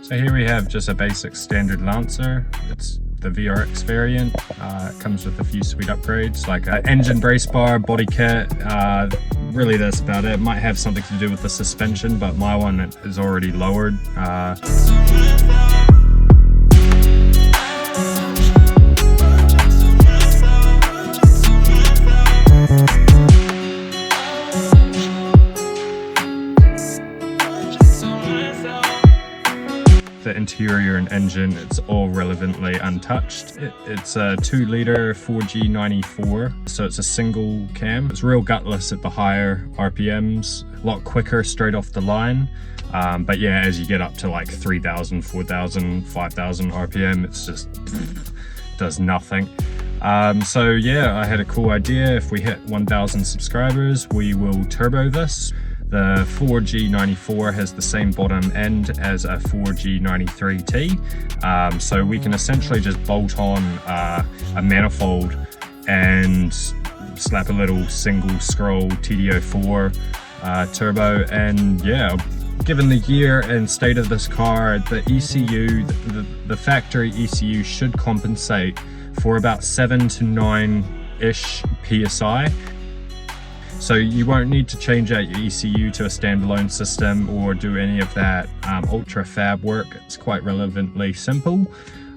So here we have just a basic standard Lancer. It's the VRX variant. It comes with a few sweet upgrades like an engine brace bar, body kit. Really that's about it. It might have something to do with the suspension, but my one is already lowered. The interior and engine, it's all relevantly untouched. It's a 2-liter 4G94, so it's a single cam. It's real gutless at the higher RPMs, a lot quicker straight off the line. But yeah, as you get up to like 3,000, 4,000, 5,000 RPM, it's just does nothing. So yeah, I had a cool idea. If we hit 1,000 subscribers, we will turbo this. The 4G94 has the same bottom end as a 4G93T, so we can essentially just bolt on a manifold and slap a little single scroll TD04 turbo, and yeah, given the year and state of this car, the ECU, the factory ECU should compensate for about 7 to 9-ish PSI. So you won't need to change out your ECU to a standalone system or do any of that ultra fab work. It's quite relevantly simple.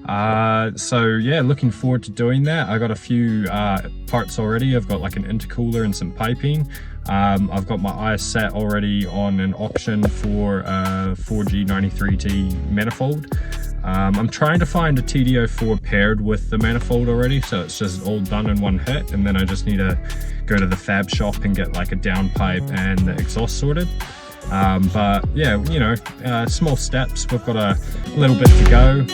So yeah, looking forward to doing that. I got a few parts already. I've got like an intercooler and some piping. I've got my eyes set already on an auction for a 4G93T manifold. I'm trying to find a TD04 paired with the manifold already, so it's just all done in one hit, and then I just need to go to the fab shop and get like a downpipe and the exhaust sorted. But yeah, you know, small steps. We've got a little bit to go.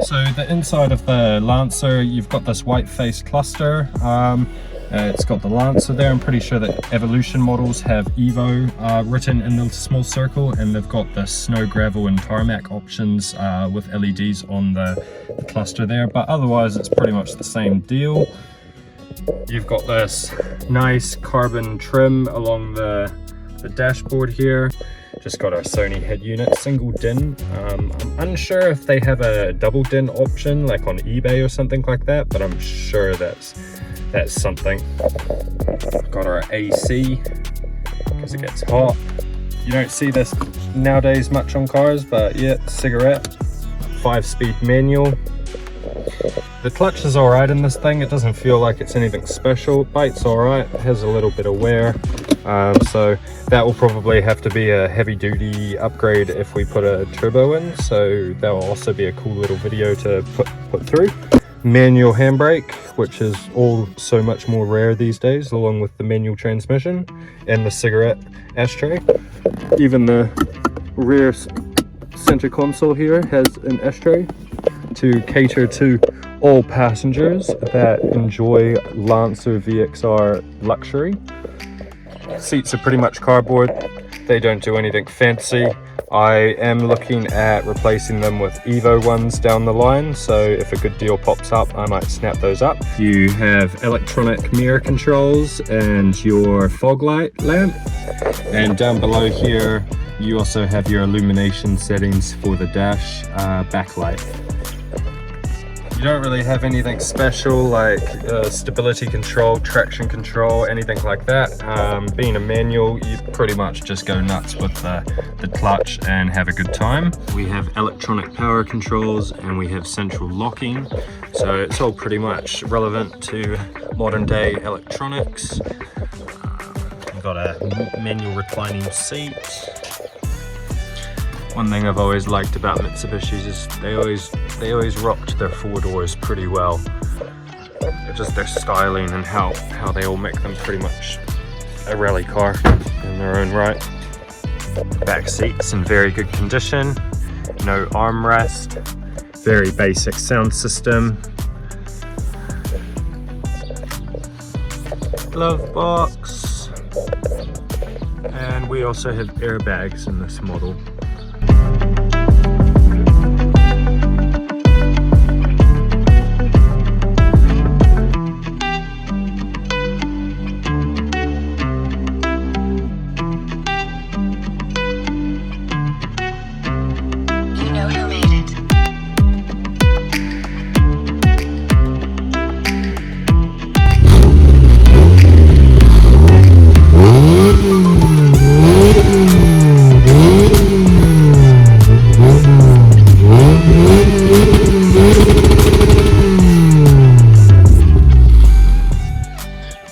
So the inside of the Lancer, you've got this white face cluster. It's got the Lancer there. I'm pretty sure that Evolution models have Evo written in the small circle, and they've got the snow, gravel and tarmac options with LEDs on the cluster there, but otherwise it's pretty much the same deal. You've got this nice carbon trim along the dashboard here. Just got our Sony head unit, single DIN. I'm unsure if they have a double DIN option like on eBay or something like that, but I'm sure that's something. Got our AC because it gets hot. You don't see this nowadays much on cars, but yeah, cigarette. 5-speed manual. The clutch is alright in this thing. It doesn't feel like it's anything special. Bite's alright, it has a little bit of wear. So that will probably have to be a heavy duty upgrade if we put a turbo in, so that will also be a cool little video to put through. Manual handbrake, which is all so much more rare these days, along with the manual transmission and the cigarette ashtray. Even the rear center console here has an ashtray to cater to all passengers that enjoy Lancer VXR luxury. Seats are pretty much cardboard. They don't do anything fancy. I am looking at replacing them with Evo ones down the line, so if a good deal pops up, I might snap those up. You have electronic mirror controls and your fog light lamp. And down below here, you also have your illumination settings for the dash backlight. You don't really have anything special like stability control, traction control, anything like that. Being a manual, you pretty much just go nuts with the clutch and have a good time. We have electronic power controls and we have central locking. So it's all pretty much relevant to modern day electronics. We've got a manual reclining seat. One thing I've always liked about Mitsubishis is they always rocked their 4 doors pretty well. Just their styling and how they all make them pretty much a rally car in their own right. Back seats in very good condition, no armrest, very basic sound system. glove box, and we also have airbags in this model.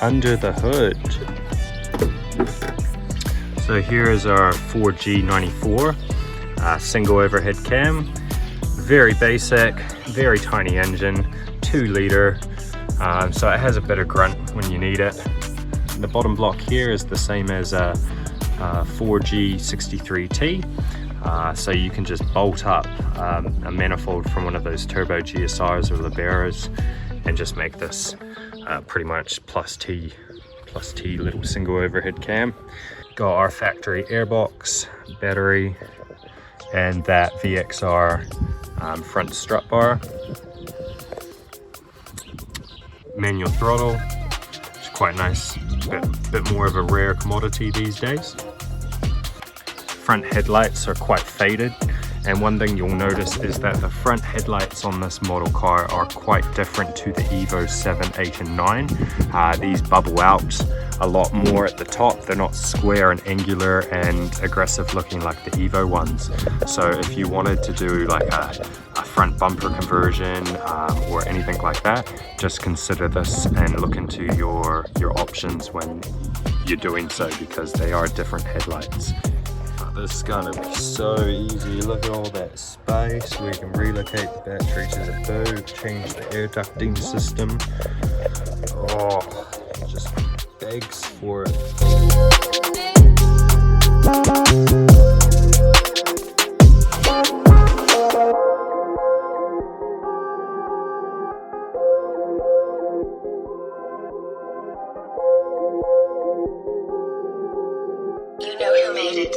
Under the hood. So here is our 4G94 single overhead cam. Very basic, very tiny engine, 2 liter, so it has a bit of grunt when you need it. The bottom block here is the same as a 4G63T, so you can just bolt up a manifold from one of those turbo GSRs or Liberas and just make this pretty much plus T little single overhead cam. Got our factory airbox, battery, and that VXR front strut bar. Manual throttle, it's quite nice, bit more of a rare commodity these days. Front headlights are quite faded, and one thing you'll notice is that the front headlights on this model car are quite different to the Evo 7, 8 and 9. These bubble out a lot more at the top. They're not square and angular and aggressive looking like the Evo ones. So if you wanted to do like a front bumper conversion or anything like that, just consider this and look into your options when you're doing so, because they are different headlights. This is gonna be so easy. Look at all that space. We can relocate the battery to the boot, change the air ducting system. Oh, just begs for it. You know who made it.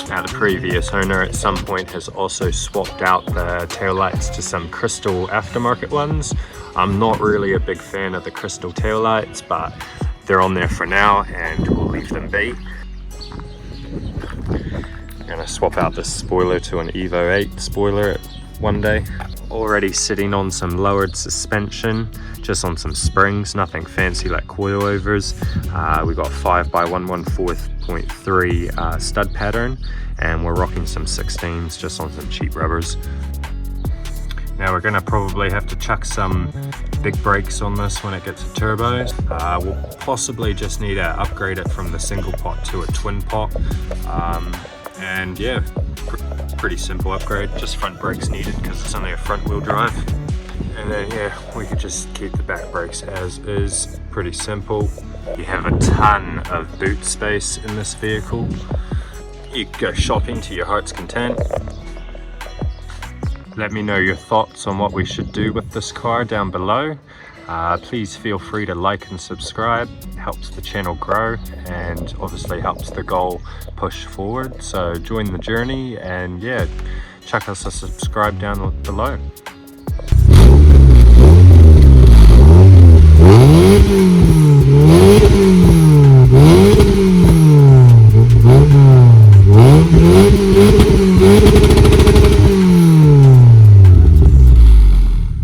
Now the previous owner at some point has also swapped out the taillights to some crystal aftermarket ones. I'm not really a big fan of the crystal taillights, but they're on there for now and we'll leave them be. I'm gonna swap out this spoiler to an Evo 8 spoiler one day. Already sitting on some lowered suspension, just on some springs, nothing fancy like coilovers. We got 5x114.3 stud pattern, and we're rocking some 16s just on some cheap rubbers. Now we're gonna probably have to chuck some big brakes on this when it gets to turbos. We'll possibly just need to upgrade it from the single pot to a twin pot. And yeah, pretty simple upgrade, just front brakes needed because it's only a front wheel drive. And then yeah, we could just keep the back brakes as is, pretty simple. You have a ton of boot space in this vehicle. You can go shopping to your heart's content. Let me know your thoughts on what we should do with this car down below. Please feel free to like and subscribe. It helps the channel grow and obviously helps the goal push forward. So join the journey and yeah, chuck us a subscribe down below.